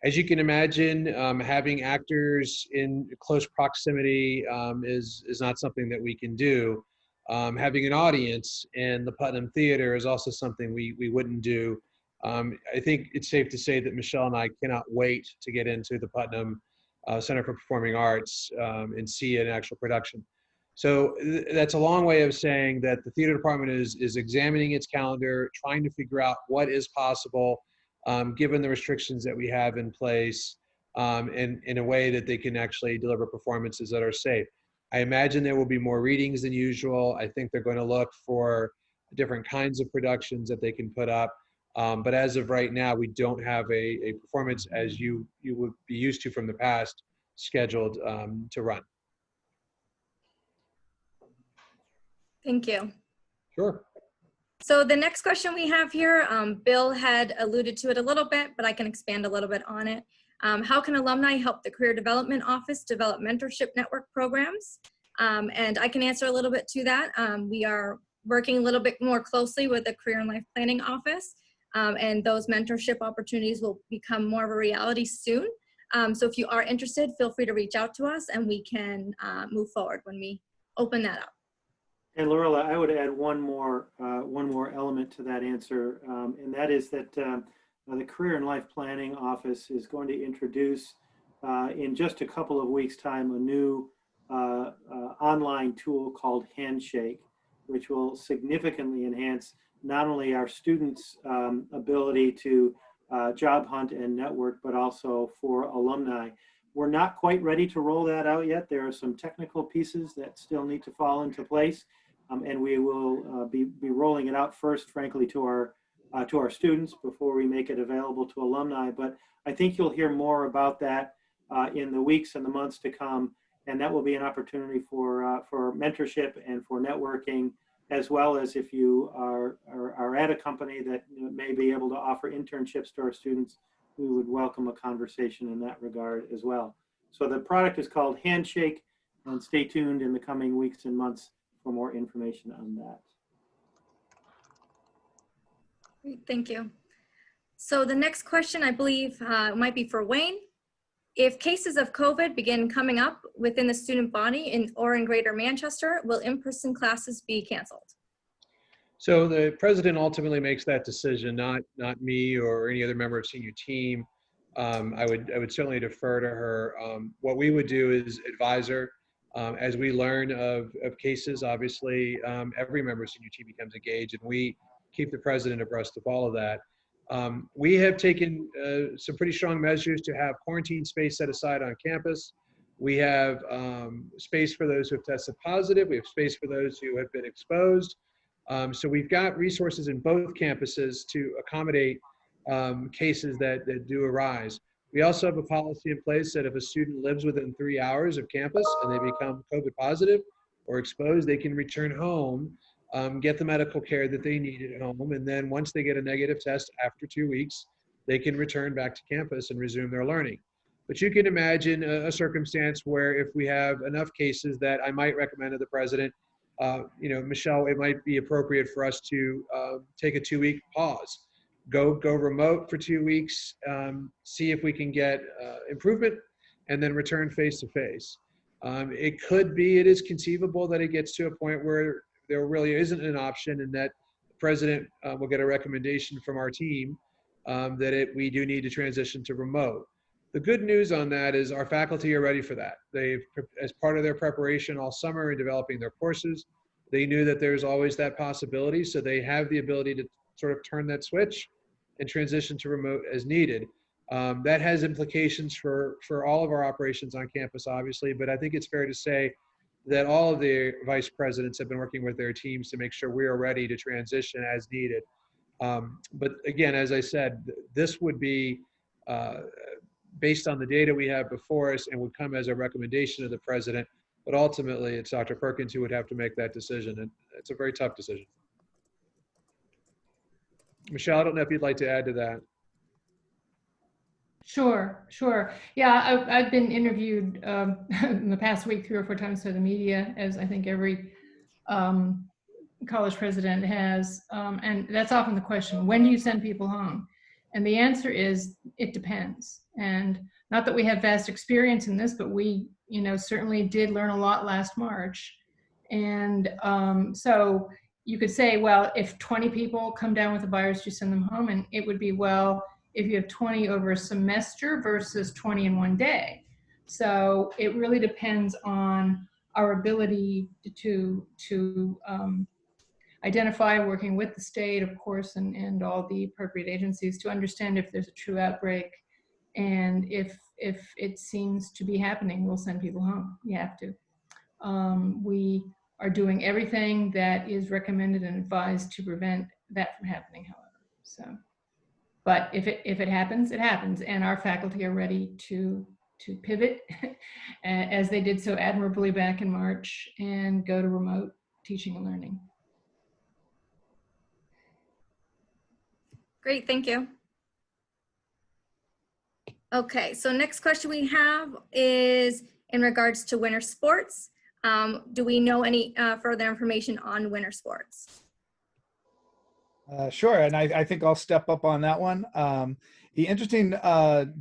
S3: As you can imagine, having actors in close proximity is not something that we can do. Having an audience in the Putnam Theater is also something we wouldn't do. I think it's safe to say that Michele and I cannot wait to get into the Putnam Center for Performing Arts and see an actual production. So that's a long way of saying that the theater department is examining its calendar, trying to figure out what is possible, given the restrictions that we have in place, in a way that they can actually deliver performances that are safe. I imagine there will be more readings than usual. I think they're going to look for different kinds of productions that they can put up. But as of right now, we don't have a performance as you would be used to from the past scheduled to run.
S5: Thank you.
S3: Sure.
S5: So the next question we have here, Bill had alluded to it a little bit, but I can expand a little bit on it. How can alumni help the Career Development Office develop mentorship network programs? And I can answer a little bit to that. We are working a little bit more closely with the Career and Life Planning Office, and those mentorship opportunities will become more of a reality soon. So if you are interested, feel free to reach out to us and we can move forward when we open that up.
S1: And Lorella, I would add one more element to that answer, and that is that the Career and Life Planning Office is going to introduce in just a couple of weeks' time a new online tool called Handshake, which will significantly enhance not only our students' ability to job hunt and network, but also for alumni. We're not quite ready to roll that out yet. There are some technical pieces that still need to fall into place, and we will be rolling it out first, frankly, to our students before we make it available to alumni. But I think you'll hear more about that in the weeks and the months to come, and that will be an opportunity for mentorship and for networking, as well as if you are at a company that may be able to offer internships to our students, we would welcome a conversation in that regard as well. So the product is called Handshake, and stay tuned in the coming weeks and months for more information on that.
S5: Great, thank you. So the next question, I believe, might be for Wayne. If cases of COVID begin coming up within the student body or in Greater Manchester, will in-person classes be canceled?
S3: So the president ultimately makes that decision, not me or any other member of senior team. I would certainly defer to her. What we would do is advise her. As we learn of cases, obviously, every member of senior team becomes engaged, and we keep the president abreast of all of that. We have taken some pretty strong measures to have quarantine space set aside on campus. We have space for those who have tested positive. We have space for those who have been exposed. So we've got resources in both campuses to accommodate cases that do arise. We also have a policy in place that if a student lives within 3 hours of campus and they become COVID positive or exposed, they can return home, get the medical care that they need at home, and then once they get a negative test after 2 weeks, they can return back to campus and resume their learning. But you can imagine a circumstance where if we have enough cases that I might recommend to the president, Michele, it might be appropriate for us to take a 2-week pause, go remote for 2 weeks, see if we can get improvement, and then return face to face. It is conceivable that it gets to a point where there really isn't an option, and that the president will get a recommendation from our team that we do need to transition to remote. The good news on that is our faculty are ready for that. They've, as part of their preparation all summer in developing their courses, they knew that there's always that possibility, so they have the ability to sort of turn that switch and transition to remote as needed. That has implications for all of our operations on campus, obviously, but I think it's fair to say that all of the vice presidents have been working with their teams to make sure we are ready to transition as needed. But again, as I said, this would be based on the data we have before us and would come as a recommendation of the president. But ultimately, it's Dr. Perkins who would have to make that decision, and it's a very tough decision. Michele, I don't know if you'd like to add to that.
S2: Sure. Yeah, I've been interviewed in the past week 3 or 4 times by the media, as I think every college president has. And that's often the question, when do you send people home? And the answer is, it depends. And not that we have vast experience in this, but we, certainly did learn a lot last March. And so you could say, well, if 20 people come down with the virus, you send them home. And it would be, well, if you have 20 over a semester versus 20 in one day. So it really depends on our ability to identify, working with the state, of course, and all the appropriate agencies to understand if there's a true outbreak. And if it seems to be happening, we'll send people home. We have to. We are doing everything that is recommended and advised to prevent that from happening, however. So, but if it happens, it happens. And our faculty are ready to pivot as they did so admirably back in March and go to remote teaching and learning.
S5: Great, thank you. Okay, so next question we have is in regards to winter sports. Do we know any further information on winter sports?
S4: Sure, and I think I'll step up on that one. The interesting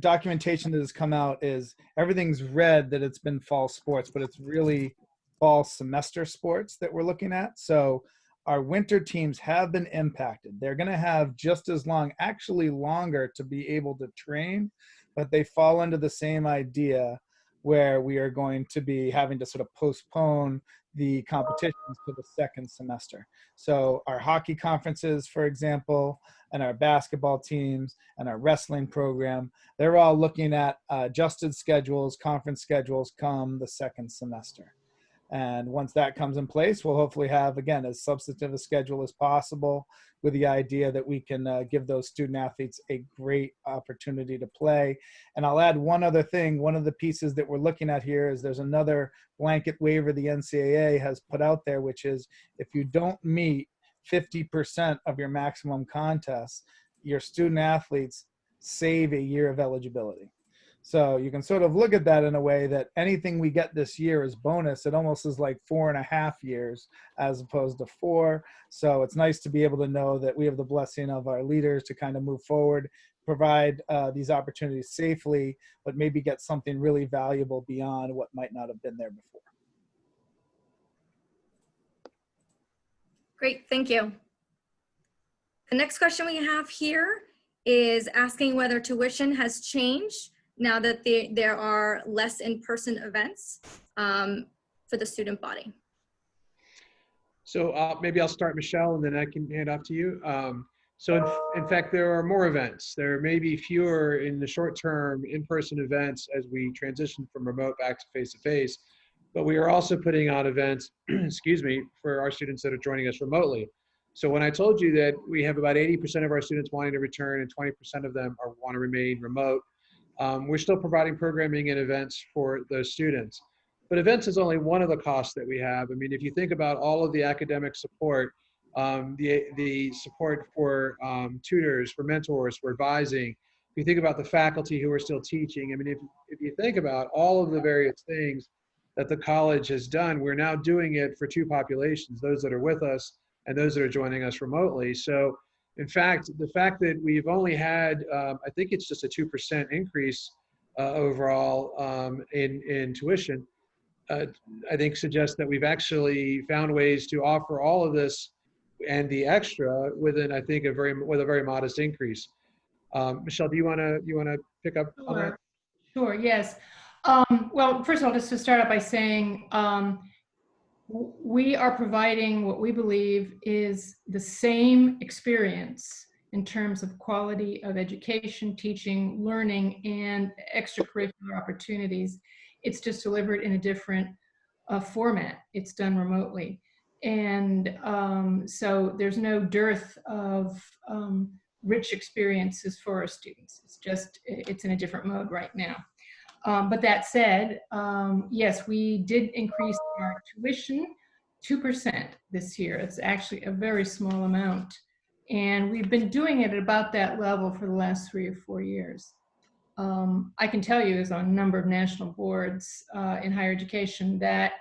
S4: documentation that has come out is everything's read that it's been fall sports, but it's really fall semester sports that we're looking at. So our winter teams have been impacted. They're going to have just as long, actually longer, to be able to train, but they fall under the same idea where we are going to be having to sort of postpone the competitions to the second semester. So our hockey conferences, for example, and our basketball teams and our wrestling program, they're all looking at adjusted schedules, conference schedules come the second semester. And once that comes in place, we'll hopefully have, again, as substantive a schedule as possible, with the idea that we can give those student athletes a great opportunity to play. And I'll add one other thing. One of the pieces that we're looking at here is there's another blanket waiver the NCAA has put out there, which is if you don't meet 50% of your maximum contests, your student athletes save a year of eligibility. So you can sort of look at that in a way that anything we get this year is bonus. It almost is like 4.5 years as opposed to 4. So it's nice to be able to know that we have the blessing of our leaders to kind of move forward, provide these opportunities safely, but maybe get something really valuable beyond what might not have been there before.
S5: Great, thank you. The next question we have here is asking whether tuition has changed now that there are less in-person events for the student body.
S3: So maybe I'll start, Michele, and then I can hand off to you. So in fact, there are more events. There may be fewer in the short term in-person events as we transition from remote back to face-to-face, but we are also putting on events, excuse me, for our students that are joining us remotely. So when I told you that we have about 80% of our students wanting to return and 20% of them want to remain remote, we're still providing programming and events for those students. But events is only one of the costs that we have. I mean, if you think about all of the academic support, the support for tutors, for mentors, for advising, if you think about the faculty who are still teaching, I mean, if you think about all of the various things that the college has done, we're now doing it for two populations, those that are with us and those that are joining us remotely. So in fact, the fact that we've only had, I think it's just a 2% increase overall in tuition, I think suggests that we've actually found ways to offer all of this and the extra within, I think, with a very modest increase. Michele, do you want to pick up on that?
S2: Sure, yes. Well, first of all, just to start out by saying, we are providing what we believe is the same experience in terms of quality of education, teaching, learning, and extracurricular opportunities. It's just delivered in a different format. It's done remotely. And so there's no dearth of rich experiences for our students. It's in a different mode right now. But that said, yes, we did increase our tuition 2% this year. It's actually a very small amount. And we've been doing it at about that level for the last 3 or 4 years. I can tell you, as on a number of national boards in higher education, that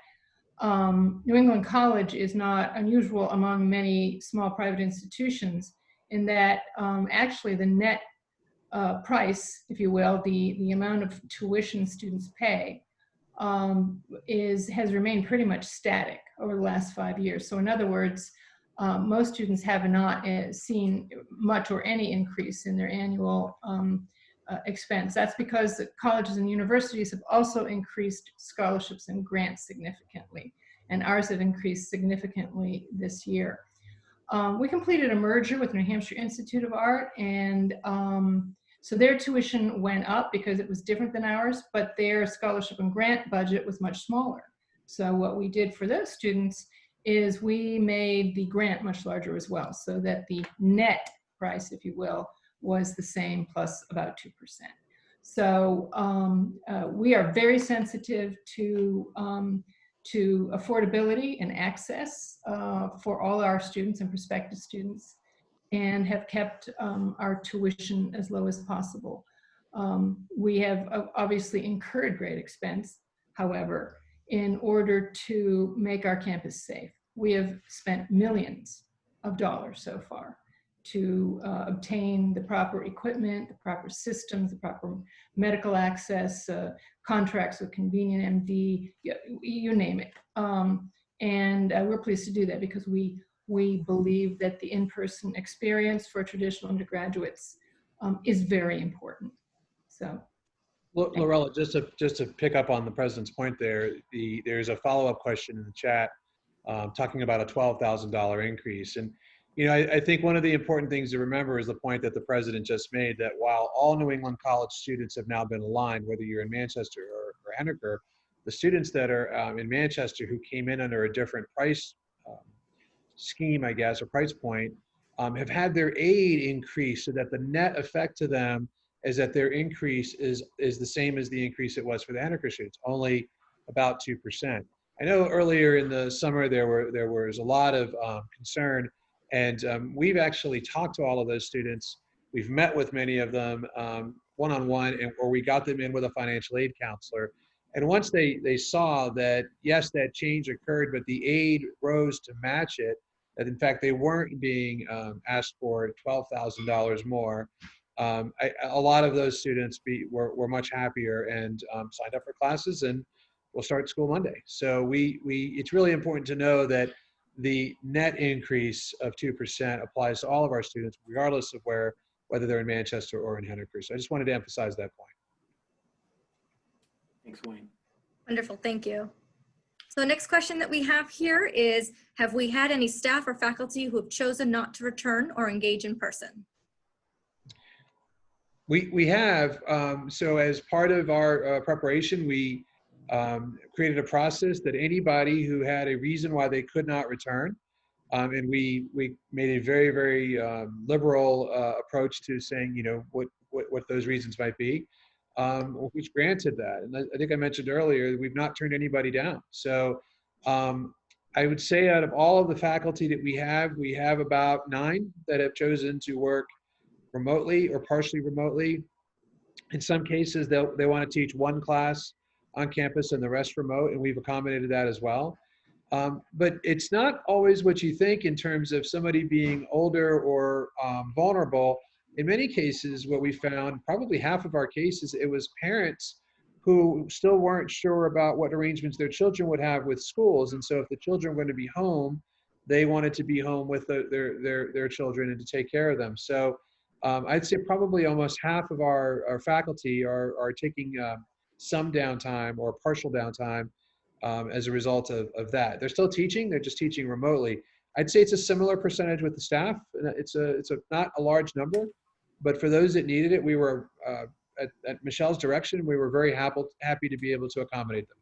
S2: New England College is not unusual among many small private institutions in that actually the net price, if you will, the amount of tuition students pay has remained pretty much static over the last 5 years. So in other words, most students have not seen much or any increase in their annual expense. That's because the colleges and universities have also increased scholarships and grants significantly, and ours have increased significantly this year. We completed a merger with New Hampshire Institute of Art, and so their tuition went up because it was different than ours, but their scholarship and grant budget was much smaller. So what we did for those students is we made the grant much larger as well, so that the net price, if you will, was the same plus about 2%. So we are very sensitive to affordability and access for all our students and prospective students, and have kept our tuition as low as possible. We have obviously incurred great expense, however, in order to make our campus safe. We have spent millions of dollars so far to obtain the proper equipment, the proper systems, the proper medical access, contracts with convenient MD, you name it. And we're pleased to do that because we believe that the in-person experience for traditional undergraduates is very important. So,
S3: Lorella, just to pick up on the president's point there, there's a follow-up question in the chat talking about a $12,000 increase. And, you know, I think one of the important things to remember is the point that the president just made, that while all New England College students have now been aligned, whether you're in Manchester or Henniker, the students that are in Manchester who came in under a different price scheme, I guess, or price point, have had their aid increase, so that the net effect to them is that their increase is the same as the increase it was for the Henniker students, only about 2%. I know earlier in the summer there was a lot of concern, and we've actually talked to all of those students. We've met with many of them one-on-one, or we got them in with a financial aid counselor. And once they saw that, yes, that change occurred, but the aid rose to match it, that in fact they weren't being asked for $12,000 more, a lot of those students were much happier and signed up for classes, and we'll start school Monday. So it's really important to know that the net increase of 2% applies to all of our students, regardless of whether they're in Manchester or in Henniker. So I just wanted to emphasize that point.
S1: Thanks, Wayne.
S5: Wonderful, thank you. So the next question that we have here is, have we had any staff or faculty who have chosen not to return or engage in person?
S3: We have, so as part of our preparation, we created a process that anybody who had a reason why they could not return, and we made a very, very liberal approach to saying, you know, what those reasons might be. who's granted that. And I think I mentioned earlier, we've not turned anybody down. So I would say out of all of the faculty that we have about 9 that have chosen to work remotely or partially remotely. In some cases, they want to teach one class on campus and the rest remote, and we've accommodated that as well. But it's not always what you think in terms of somebody being older or vulnerable. In many cases, what we found, probably half of our cases, it was parents who still weren't sure about what arrangements their children would have with schools. And so if the children were going to be home, they wanted to be home with their children and to take care of them. So I'd say probably almost half of our faculty are taking some downtime or partial downtime as a result of that. They're still teaching, they're just teaching remotely. I'd say it's a similar percentage with the staff. It's not a large number, but for those that needed it, we were, at Michelle's direction, we were very happy to be able to accommodate them.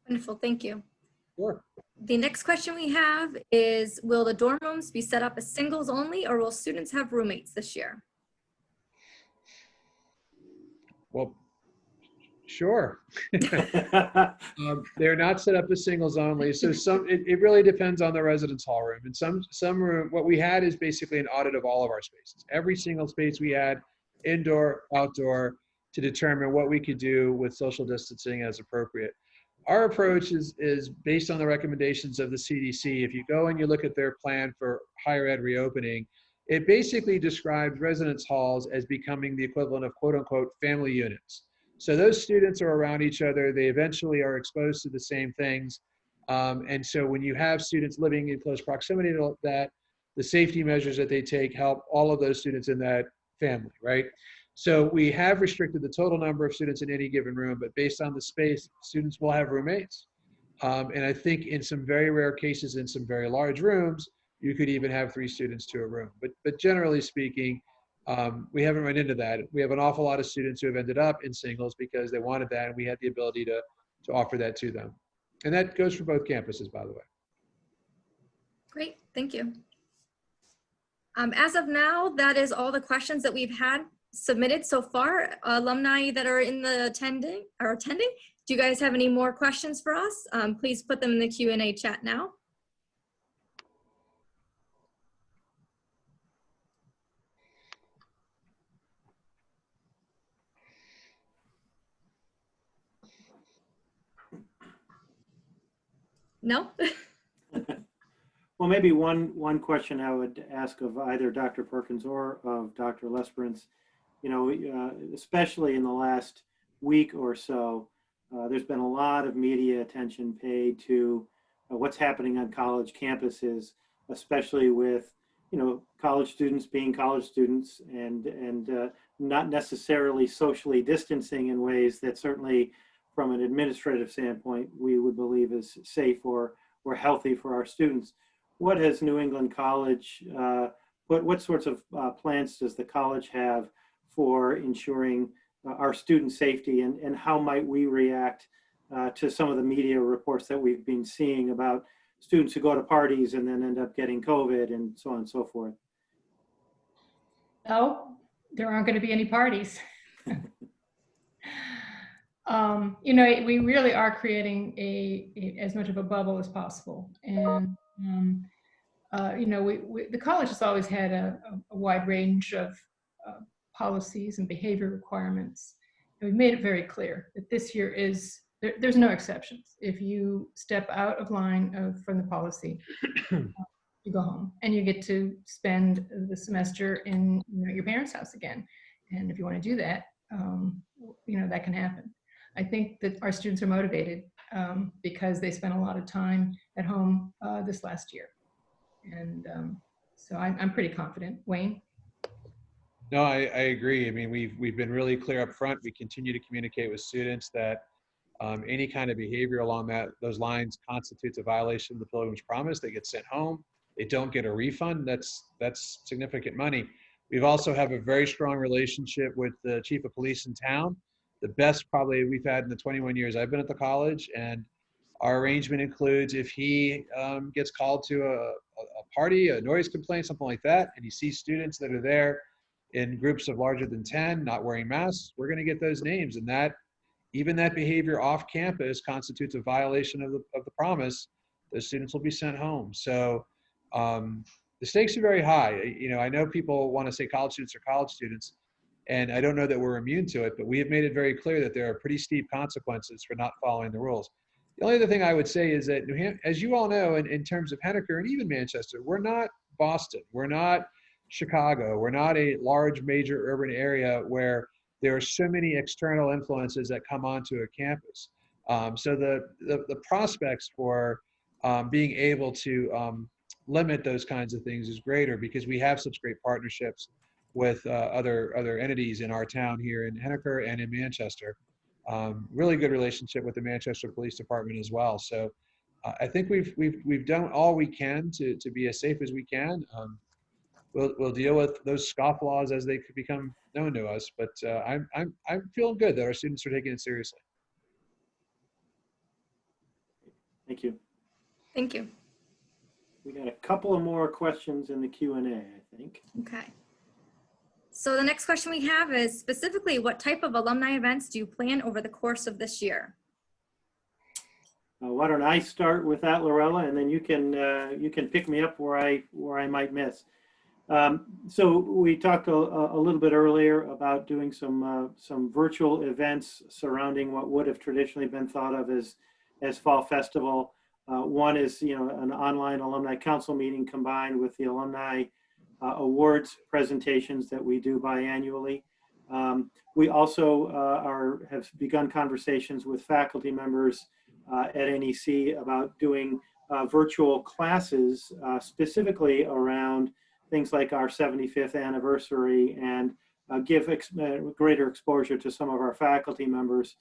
S5: Wonderful, thank you.
S3: Sure.
S5: The next question we have is, will the dorm rooms be set up as singles only, or will students have roommates this year?
S3: Well, sure. They're not set up as singles only. So it really depends on the residence hall room. And some room, what we had is basically an audit of all of our spaces. Every single space we had, indoor, outdoor, to determine what we could do with social distancing as appropriate. Our approach is based on the recommendations of the CDC. If you go and you look at their plan for higher ed reopening, it basically describes residence halls as becoming the equivalent of quote unquote family units. So those students are around each other. They eventually are exposed to the same things. And so when you have students living in close proximity to that, the safety measures that they take help all of those students in that family, right? So we have restricted the total number of students in any given room, but based on the space, students will have roommates. And I think in some very rare cases, in some very large rooms, you could even have 3 students to a room. But generally speaking, we haven't run into that. We have an awful lot of students who have ended up in singles because they wanted that, and we had the ability to offer that to them. And that goes for both campuses, by the way.
S5: Great, thank you. As of now, that is all the questions that we've had submitted so far. Alumni that are attending, do you guys have any more questions for us? Please put them in the Q&A chat now. No?
S1: Well, maybe one question I would ask of either Dr. Perkins or of Dr. Lesperance, you know, especially in the last week or so, there's been a lot of media attention paid to what's happening on college campuses, especially with, you know, college students being college students and not necessarily socially distancing in ways that certainly from an administrative standpoint, we would believe is safe or healthy for our students. What has New England College, what sorts of plans does the college have for ensuring our student safety, and how might we react to some of the media reports that we've been seeing about students who go to parties and then end up getting COVID and so on and so forth?
S2: Oh, there aren't going to be any parties. You know, we really are creating as much of a bubble as possible. And, you know, the college has always had a wide range of policies and behavior requirements. And we've made it very clear that this year there's no exceptions. If you step out of line from the policy, you go home and you get to spend the semester in your parents' house again. And if you want to do that, you know, that can happen. I think that our students are motivated because they spent a lot of time at home this last year. And so I'm pretty confident. Wayne?
S3: No, I agree. I mean, we've been really clear up front. We continue to communicate with students that any kind of behavior along those lines constitutes a violation of the Pilgrim's Promise. They get sent home. They don't get a refund. That's significant money. We've also have a very strong relationship with the chief of police in town, the best probably we've had in the 21 years I've been at the college. And our arrangement includes if he gets called to a party, a noise complaint, something like that, and he sees students that are there, in groups of larger than 10, not wearing masks, we're going to get those names. And that, even that behavior off campus constitutes a violation of the promise. Those students will be sent home. So the stakes are very high. You know, I know people want to say college students are college students, and I don't know that we're immune to it, but we have made it very clear that there are pretty steep consequences for not following the rules. The only other thing I would say is that, as you all know, in terms of Henniker and even Manchester, we're not Boston. We're not Chicago. We're not a large major urban area where there are so many external influences that come onto a campus. So the prospects for being able to limit those kinds of things is greater because we have such great partnerships with other entities in our town here in Henniker and in Manchester. Really good relationship with the Manchester Police Department as well. So I think we've done all we can to be as safe as we can. We'll deal with those scofflaws as they could become known to us. But I'm feeling good that our students are taking it seriously.
S1: Thank you.
S5: Thank you.
S1: We got a couple of more questions in the Q&A, I think.
S5: Okay. So the next question we have is specifically, what type of alumni events do you plan over the course of this year?
S1: Why don't I start with that, Lorella, and then you can pick me up where I might miss. So we talked a little bit earlier about doing some virtual events surrounding what would have traditionally been thought of as Fall Festival. One is, you know, an online alumni council meeting combined with the alumni awards presentations that we do biannually. We also have begun conversations with faculty members at NEC about doing virtual classes specifically around things like our 75th anniversary and give greater exposure to some of our faculty members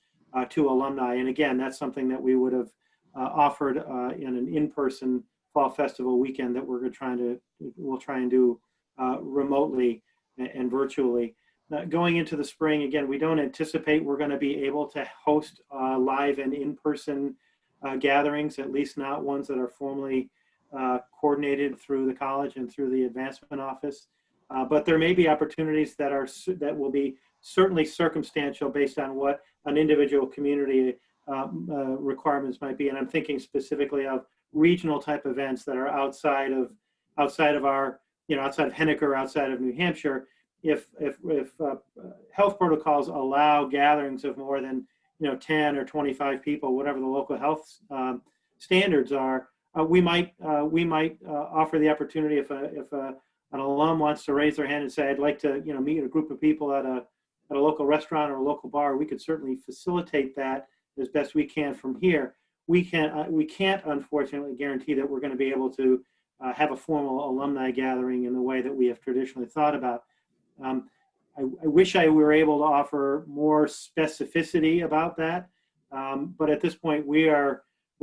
S1: to alumni. And again, that's something that we would have offered in an in-person Fall Festival weekend that we'll try and do remotely and virtually. Going into the spring, again, we don't anticipate we're going to be able to host live and in-person gatherings, at least not ones that are formally coordinated through the college and through the advancement office. But there may be opportunities that will be certainly circumstantial based on what an individual community requirements might be. And I'm thinking specifically of regional type events that are outside of our, you know, outside of Henniker, outside of New Hampshire. If health protocols allow gatherings of more than, you know, 10 or 25 people, whatever the local health standards are, we might offer the opportunity if an alum wants to raise their hand and say, I'd like to, you know, meet a group of people at a local restaurant or a local bar. We could certainly facilitate that as best we can from here. We can't unfortunately guarantee that we're going to be able to have a formal alumni gathering in the way that we have traditionally thought about. I wish I were able to offer more specificity about that, but at this point we're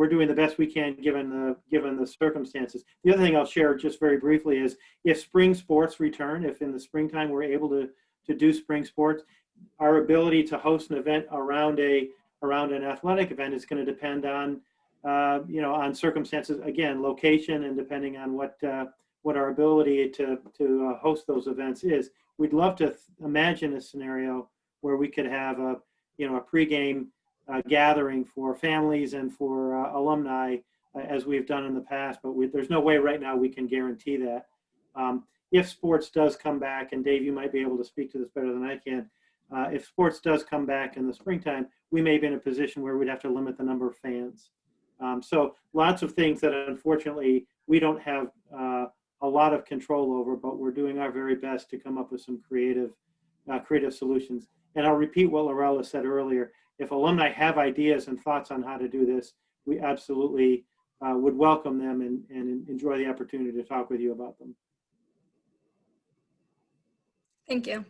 S1: doing the best we can given the circumstances. The other thing I'll share just very briefly is if spring sports return, if in the springtime we're able to do spring sports, our ability to host an event around an athletic event is going to depend on on circumstances, again, location, and depending on what our ability to host those events is. We'd love to imagine a scenario where we could have a pregame gathering for families and for alumni as we've done in the past, but there's no way right now we can guarantee that. If sports does come back, and Dave, you might be able to speak to this better than I can, if sports does come back in the springtime, we may be in a position where we'd have to limit the number of fans. So lots of things that unfortunately we don't have a lot of control over, but we're doing our very best to come up with some creative solutions. And I'll repeat what Lorella said earlier. If alumni have ideas and thoughts on how to do this, we absolutely would welcome them and enjoy the opportunity to talk with you about them.
S5: Thank you.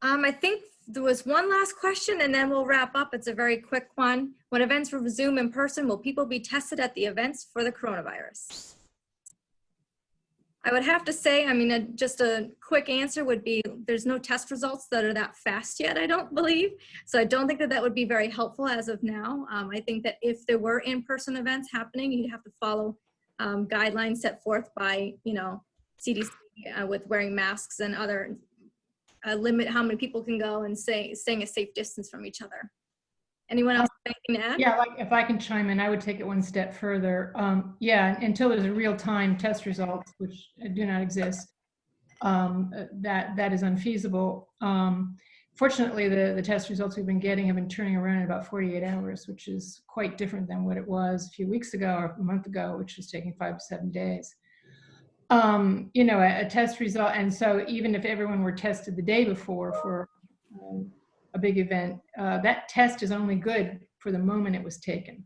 S5: I think there was one last question and then we'll wrap up. It's a very quick one. When events resume in person, will people be tested at the events for the coronavirus? I would have to say, I mean, just a quick answer would be there's no test results that are that fast yet, I don't believe. So I don't think that would be very helpful as of now. I think that if there were in-person events happening, you'd have to follow guidelines set forth by, CDC with wearing masks and other limit how many people can go and staying a safe distance from each other. Anyone else have anything to add?
S2: Yeah, like if I can chime in, I would take it one step further. Yeah, until there's a real-time test results, which do not exist, that is unfeasible. Fortunately, the test results we've been getting have been turning around in about 48 hours, which is quite different than what it was a few weeks ago or a month ago, which was taking 5 to 7 days. You know, a test result, and so even if everyone were tested the day before for a big event, that test is only good for the moment it was taken.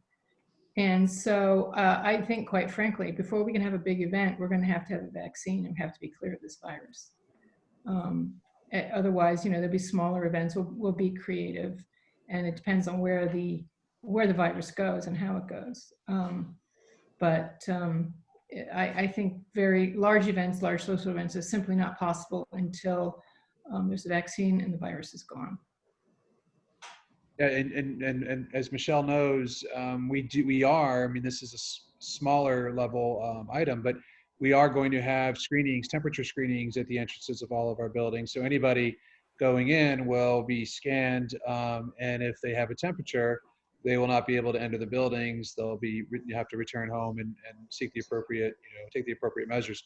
S2: And so I think, quite frankly, before we can have a big event, we're going to have a vaccine and we have to be clear of this virus. Otherwise, you know, there'll be smaller events. We'll be creative, and it depends on where the virus goes and how it goes. I think very large events, large social events, is simply not possible until there's a vaccine and the virus is gone.
S3: Yeah, and as Michele knows, we are, I mean, this is a smaller level item, but we are going to have screenings, temperature screenings at the entrances of all of our buildings. So anybody going in will be scanned, and if they have a temperature, they will not be able to enter the buildings. You have to return home and seek the appropriate, take the appropriate measures.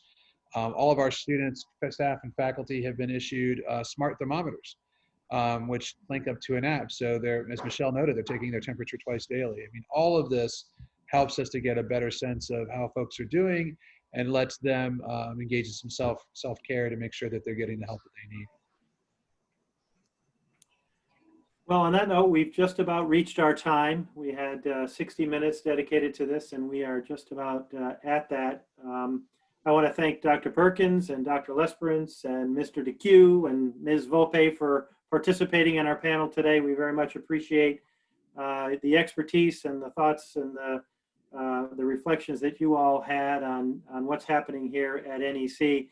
S3: All of our students, staff, and faculty have been issued smart thermometers, which link up to an app. So they're, as Michele noted, they're taking their temperature twice daily. I mean, all of this helps us to get a better sense of how folks are doing and lets them engage in some self-care to make sure that they're getting the help that they need.
S1: Well, on that note, we've just about reached our time. We had 60 minutes dedicated to this, and we are just about at that. I want to thank Dr. Perkins and Dr. Lesperance and Mr. DeQ and Ms. Volpe for participating in our panel today. We very much appreciate the expertise and the thoughts and the reflections that you all had on what's happening here at NEC.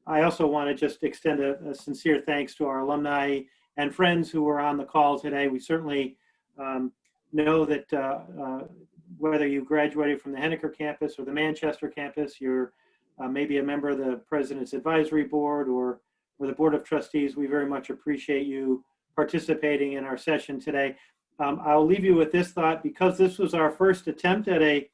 S1: I also want to just extend a sincere thanks to our alumni and friends who were on the call today. We certainly know that whether you graduated from the Henniker campus or the Manchester campus, you're maybe a member of the President's Advisory Board or the Board of Trustees, we very much appreciate you participating in our session today. I'll leave you with this thought, because this was our first attempt at a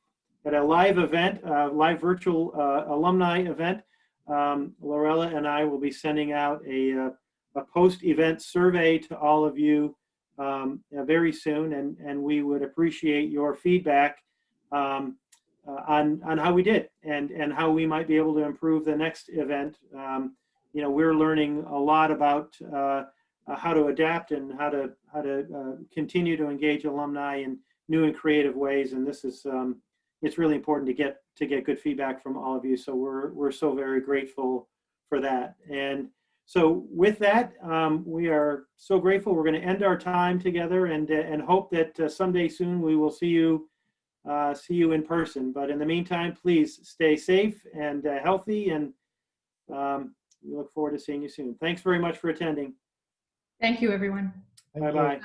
S1: live event, live virtual alumni event. Lorella and I will be sending out a post-event survey to all of you very soon, and we would appreciate your feedback on how we did and how we might be able to improve the next event. You know, we're learning a lot about how to adapt and how to continue to engage alumni in new and creative ways, and this is it's really important to get good feedback from all of you. So we're so very grateful for that. And so with that, we are so grateful. We're going to end our time together and hope that someday soon we will see you in person. But in the meantime, please stay safe and healthy, and we look forward to seeing you soon. Thanks very much for attending.
S2: Thank you, everyone.
S4: Thank you.
S1: Bye-bye.